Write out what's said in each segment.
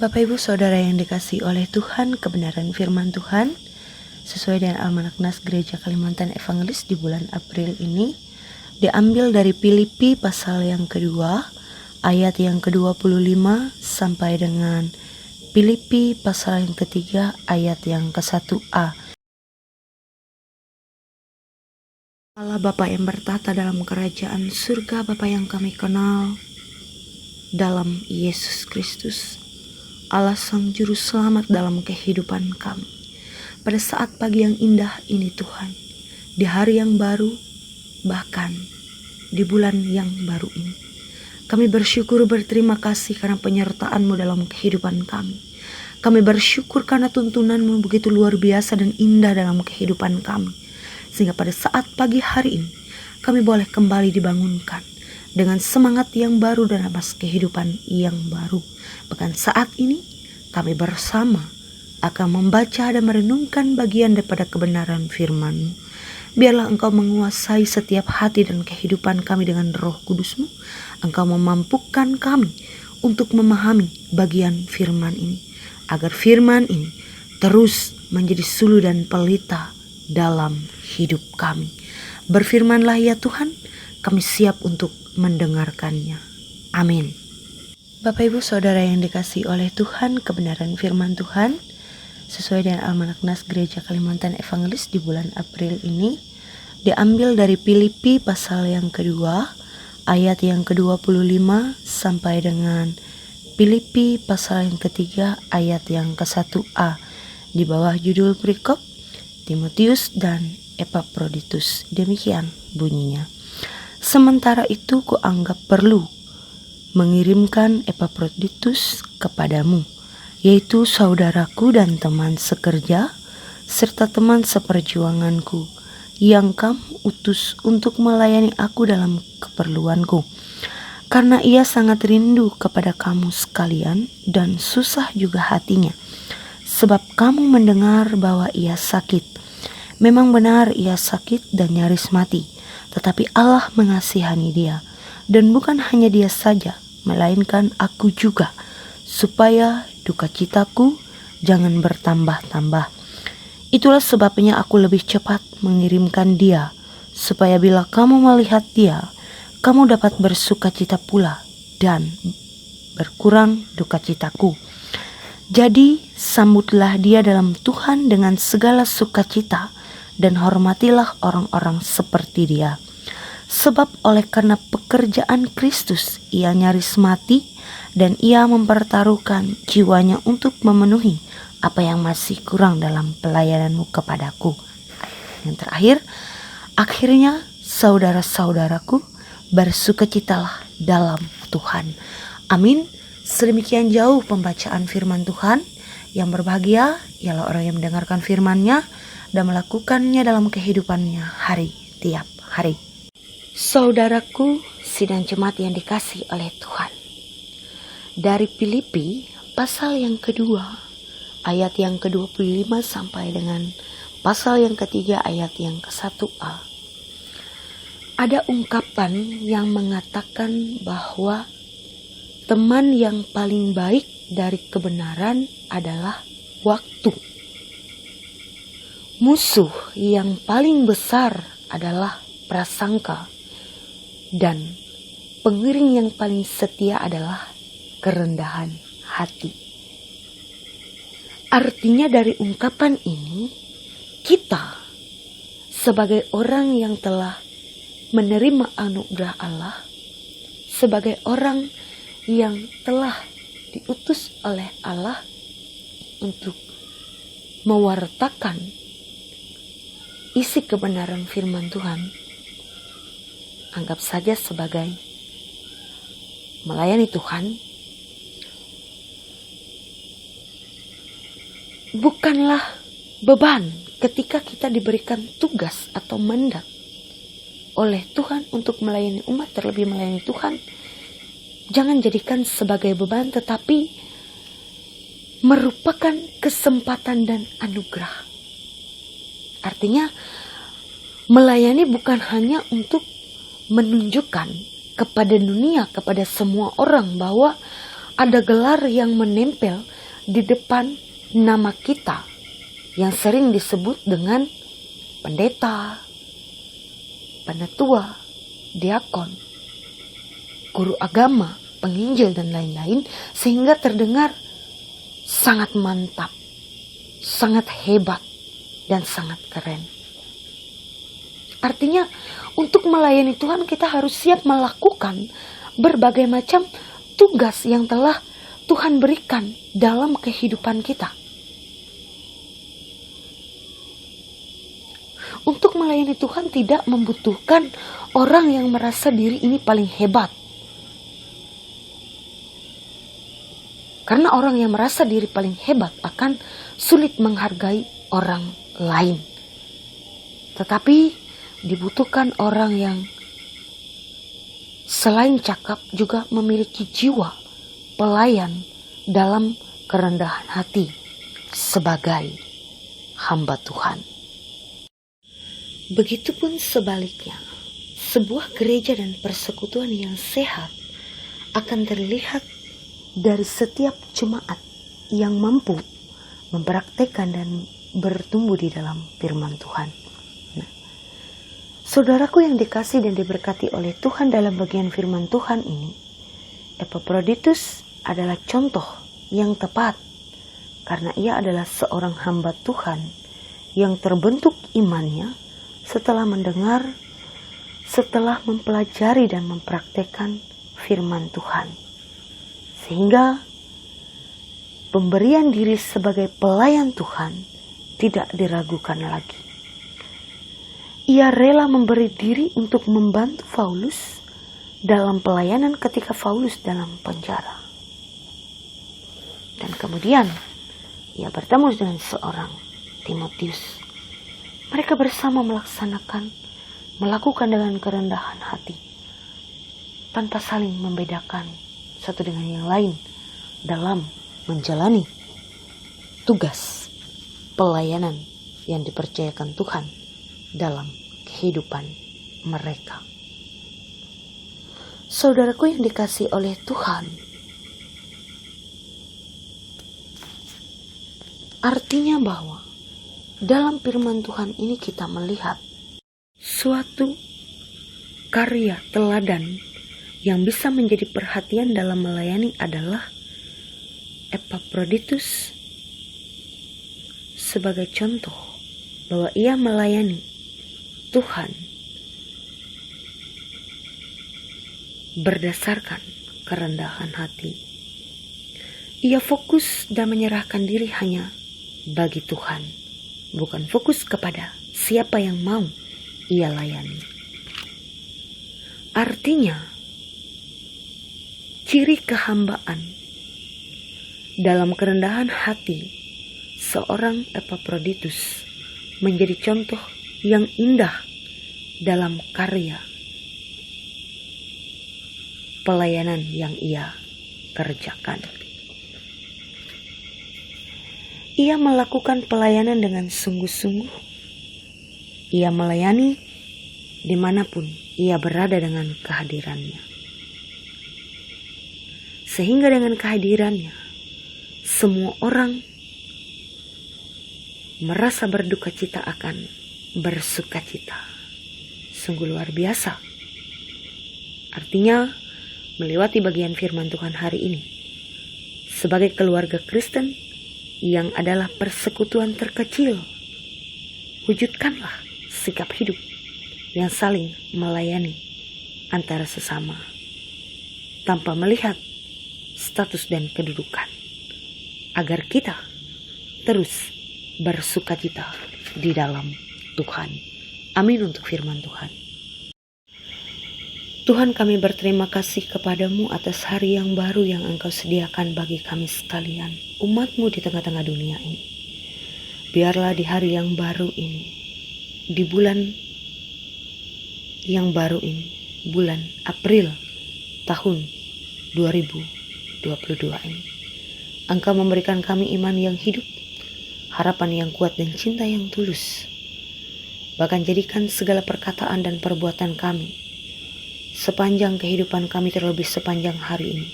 Bapak Ibu Saudara yang dikasihi oleh Tuhan, kebenaran firman Tuhan sesuai dengan Almanak Nas Gereja Kalimantan Evangelis di bulan April ini diambil dari Filipi pasal yang kedua ayat yang ke-25 sampai dengan Filipi pasal yang ketiga ayat yang ke-1a. Allah Bapa yang bertata dalam kerajaan surga, Bapa yang kami kenal dalam Yesus Kristus, Allah Sang Juru Selamat dalam kehidupan kami. Pada saat pagi yang indah ini Tuhan, di hari yang baru, bahkan di bulan yang baru ini, kami bersyukur berterima kasih karena penyertaan-Mu dalam kehidupan kami. Kami bersyukur karena tuntunan-Mu begitu luar biasa dan indah dalam kehidupan kami. Sehingga pada saat pagi hari ini, kami boleh kembali dibangunkan dengan semangat yang baru dan nafas kehidupan yang baru. Bahkan saat ini kami bersama akan membaca dan merenungkan bagian daripada kebenaran firman-Mu. Biarlah Engkau menguasai setiap hati dan kehidupan kami dengan Roh Kudus-Mu. Engkau memampukan kami untuk memahami bagian firman ini, agar firman ini terus menjadi sulu dan pelita dalam hidup kami. Berfirmanlah ya Tuhan, kami siap untuk mendengarkannya. Amin. Bapak Ibu Saudara yang dikasihi oleh Tuhan, kebenaran firman Tuhan sesuai dengan Almanak Nas Gereja Kalimantan Evangelis di bulan April ini diambil dari Filipi pasal yang kedua ayat yang ke-25 sampai dengan Filipi pasal yang ketiga ayat yang ke-1a, di bawah judul perikop Timotius dan Epaphroditus. Demikian bunyinya. Sementara itu kuanggap perlu mengirimkan Epaphroditus kepadamu, yaitu saudaraku dan teman sekerja, serta teman seperjuanganku, yang kamu utus untuk melayani aku dalam keperluanku. Karena ia sangat rindu kepada kamu sekalian dan susah juga hatinya, sebab kamu mendengar bahwa ia sakit. Memang benar ia sakit dan nyaris mati, tetapi Allah mengasihani dia, dan bukan hanya dia saja, melainkan aku juga, supaya duka citaku jangan bertambah-tambah. Itulah sebabnya aku lebih cepat mengirimkan dia, supaya bila kamu melihat dia, kamu dapat bersuka cita pula dan berkurang duka citaku. Jadi sambutlah dia dalam Tuhan dengan segala sukacita, dan hormatilah orang-orang seperti dia. Sebab oleh karena pekerjaan Kristus ia nyaris mati, dan ia mempertaruhkan jiwanya untuk memenuhi apa yang masih kurang dalam pelayananmu kepadaku. Yang terakhir, akhirnya saudara-saudaraku, bersukacitalah dalam Tuhan. Amin. Sedemikian jauh pembacaan firman Tuhan. Yang berbahagia ialah orang yang mendengarkan firman-Nya dan melakukannya dalam kehidupannya hari tiap hari. Saudaraku, sidang jemaat yang dikasihi oleh Tuhan, dari Filipi pasal yang kedua ayat yang ke-25 sampai dengan pasal yang ketiga ayat yang ke-1a, ada ungkapan yang mengatakan bahwa teman yang paling baik dari kebenaran adalah waktu. Musuh yang paling besar adalah prasangka, dan pengiring yang paling setia adalah kerendahan hati. Artinya dari ungkapan ini, kita sebagai orang yang telah menerima anugerah Allah, sebagai orang yang telah diutus oleh Allah untuk mewartakan isi kebenaran firman Tuhan, anggap saja sebagai melayani Tuhan, bukanlah beban ketika kita diberikan tugas atau mandat oleh Tuhan untuk melayani umat, terlebih melayani Tuhan. Jangan jadikan sebagai beban, tetapi merupakan kesempatan dan anugerah. Artinya melayani bukan hanya untuk menunjukkan kepada dunia, kepada semua orang bahwa ada gelar yang menempel di depan nama kita yang sering disebut dengan pendeta, penatua, diakon, guru agama, penginjil, dan lain-lain, sehingga terdengar sangat mantap, sangat hebat, dan sangat keren. Artinya, untuk melayani Tuhan kita harus siap melakukan berbagai macam tugas yang telah Tuhan berikan dalam kehidupan kita. Untuk melayani Tuhan tidak membutuhkan orang yang merasa diri ini paling hebat. Karena orang yang merasa diri paling hebat akan sulit menghargai orang lain. Tetapi dibutuhkan orang yang selain cakap juga memiliki jiwa pelayan dalam kerendahan hati sebagai hamba Tuhan. Begitupun sebaliknya, sebuah gereja dan persekutuan yang sehat akan terlihat dari setiap jemaat yang mampu mempraktekkan dan bertumbuh di dalam firman Tuhan. Nah, saudaraku yang dikasih dan diberkati oleh Tuhan, dalam bagian firman Tuhan ini, Epaphroditus adalah contoh yang tepat karena ia adalah seorang hamba Tuhan yang terbentuk imannya setelah mendengar, setelah mempelajari dan mempraktekkan firman Tuhan. Sehingga pemberian diri sebagai pelayan Tuhan tidak diragukan lagi. Ia rela memberi diri untuk membantu Paulus dalam pelayanan ketika Paulus dalam penjara. Dan kemudian ia bertemu dengan seorang Timotius. Mereka bersama melakukan dengan kerendahan hati, tanpa saling membedakan satu dengan yang lain dalam menjalani tugas pelayanan yang dipercayakan Tuhan dalam kehidupan mereka. Saudaraku yang dikasihi oleh Tuhan, artinya bahwa dalam firman Tuhan ini kita melihat suatu karya teladan yang bisa menjadi perhatian dalam melayani adalah Epaphroditus sebagai contoh bahwa ia melayani Tuhan berdasarkan kerendahan hati. Ia fokus dan menyerahkan diri hanya bagi Tuhan, bukan fokus kepada siapa yang mau ia layani. Artinya, ciri kehambaan dalam kerendahan hati seorang Epaphroditus menjadi contoh yang indah dalam karya pelayanan yang ia kerjakan. Ia melakukan pelayanan dengan sungguh-sungguh. Ia melayani dimanapun ia berada dengan kehadirannya. Sehingga dengan kehadirannya, semua orang merasa berduka cita akan bersuka cita. Sungguh luar biasa. Artinya, melewati bagian firman Tuhan hari ini, sebagai keluarga Kristen yang adalah persekutuan terkecil, wujudkanlah sikap hidup yang saling melayani antara sesama, tanpa melihat status dan kedudukan, agar kita terus bersukacita di dalam Tuhan. Amin untuk firman Tuhan. Tuhan, kami berterima kasih kepadamu atas hari yang baru yang Engkau sediakan bagi kami sekalian, umat-Mu di tengah-tengah dunia ini. Biarlah di hari yang baru ini, di bulan yang baru ini, bulan April tahun 2022 ini, Engkau memberikan kami iman yang hidup, harapan yang kuat dan cinta yang tulus. Bahkan jadikan segala perkataan dan perbuatan kami sepanjang kehidupan kami, terlebih sepanjang hari ini,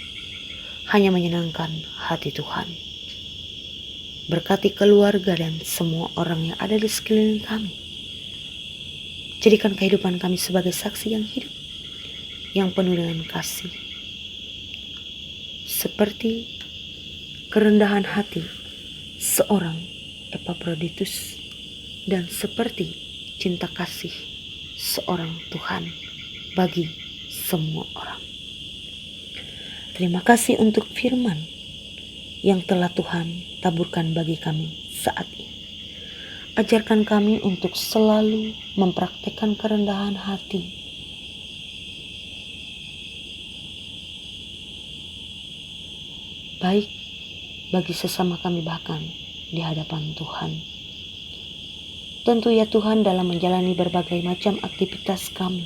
hanya menyenangkan hati Tuhan. Berkati keluarga dan semua orang yang ada di sekeliling kami. Jadikan kehidupan kami sebagai saksi yang hidup, yang penuh dengan kasih. Seperti kerendahan hati seorang Epaphroditus dan seperti cinta kasih seorang Tuhan bagi semua orang. Terima kasih untuk firman yang telah Tuhan taburkan bagi kami saat ini. Ajarkan kami untuk selalu mempraktekkan kerendahan hati, baik bagi sesama kami bahkan di hadapan Tuhan. Tentu ya Tuhan, dalam menjalani berbagai macam aktivitas kami,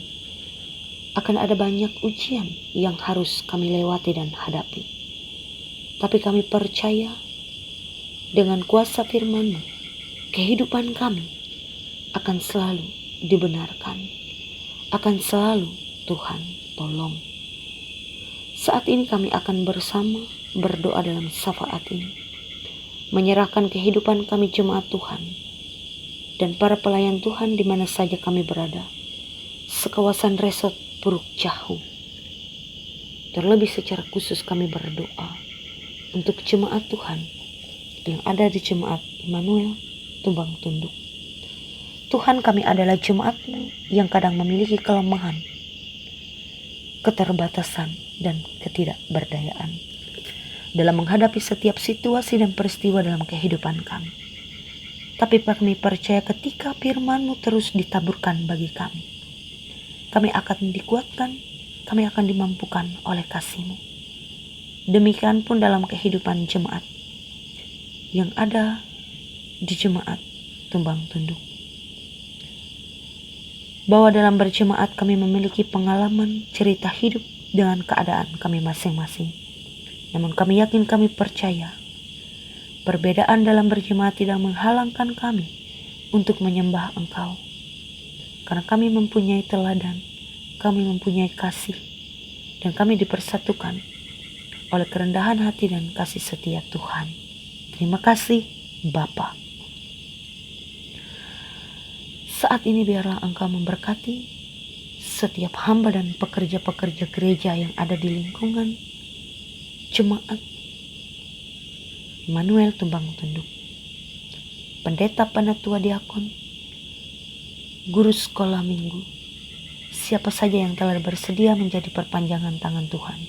akan ada banyak ujian yang harus kami lewati dan hadapi. Tapi kami percaya dengan kuasa firman-Mu, kehidupan kami akan selalu dibenarkan, akan selalu Tuhan tolong. Saat ini kami akan bersama berdoa dalam syafaat ini, menyerahkan kehidupan kami jemaat Tuhan dan para pelayan Tuhan di mana saja kami berada, sekawasan resort Puruk Jahu. Terlebih secara khusus kami berdoa untuk jemaat Tuhan yang ada di jemaat Immanuel Tumbang Tunduk. Tuhan, kami adalah jemaat-Mu yang kadang memiliki kelemahan, keterbatasan, dan ketidakberdayaan dalam menghadapi setiap situasi dan peristiwa dalam kehidupan kami. Tapi kami percaya ketika firman-Mu terus ditaburkan bagi kami, kami akan dikuatkan, kami akan dimampukan oleh kasih-Mu. Demikian pun dalam kehidupan jemaat yang ada di jemaat Tumbang Tunduk. Bahwa dalam berjemaat kami memiliki pengalaman cerita hidup dengan keadaan kami masing-masing. Namun kami yakin, kami percaya, perbedaan dalam berjemaat tidak menghalangkan kami untuk menyembah Engkau. Karena kami mempunyai teladan, kami mempunyai kasih, dan kami dipersatukan oleh kerendahan hati dan kasih setia Tuhan. Terima kasih Bapa. Saat ini biarlah Engkau memberkati setiap hamba dan pekerja-pekerja gereja yang ada di lingkungan jemaat Immanuel Tumbang Tunduk, pendeta, penatua, diakon, guru sekolah minggu, siapa saja yang telah bersedia menjadi perpanjangan tangan Tuhan,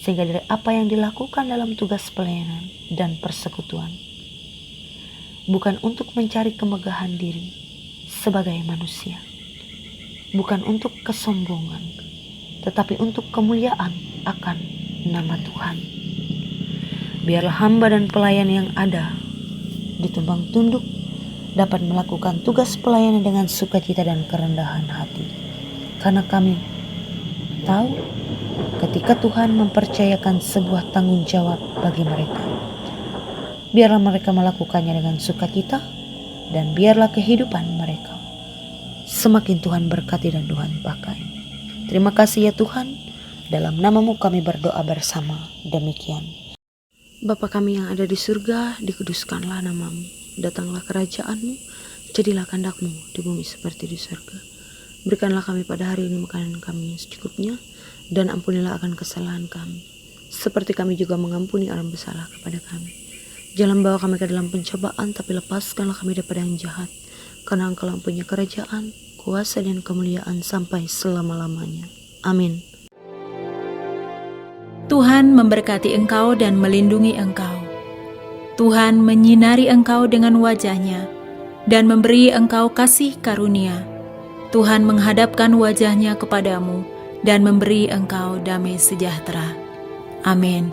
sehingga dari apa yang dilakukan dalam tugas pelayanan dan persekutuan, bukan untuk mencari kemegahan diri sebagai manusia, bukan untuk kesombongan, tetapi untuk kemuliaan akan nama Tuhan. Biarlah hamba dan pelayan yang ada di Tumbang Tunduk dapat melakukan tugas pelayanan dengan sukacita dan kerendahan hati. Karena kami tahu ketika Tuhan mempercayakan sebuah tanggung jawab bagi mereka, biarlah mereka melakukannya dengan sukacita, dan biarlah kehidupan mereka semakin Tuhan berkati dan Tuhan pakai. Terima kasih ya Tuhan, dalam nama-Mu kami berdoa bersama. Demikian. Bapa kami yang ada di surga, dikuduskanlah nama-Mu, datanglah kerajaan-Mu, jadilah kehendak-Mu di bumi seperti di surga. Berikanlah kami pada hari ini makanan kami yang secukupnya, dan ampunilah akan kesalahan kami, seperti kami juga mengampuni orang bersalah kepada kami. Jangan bawa kami ke dalam pencobaan, tapi lepaskanlah kami daripada yang jahat, karena Engkau punya kerajaan, kuasa, dan kemuliaan sampai selama-lamanya. Amin. Tuhan memberkati engkau dan melindungi engkau. Tuhan menyinari engkau dengan wajah-Nya dan memberi engkau kasih karunia. Tuhan menghadapkan wajah-Nya kepadamu dan memberi engkau damai sejahtera. Amin.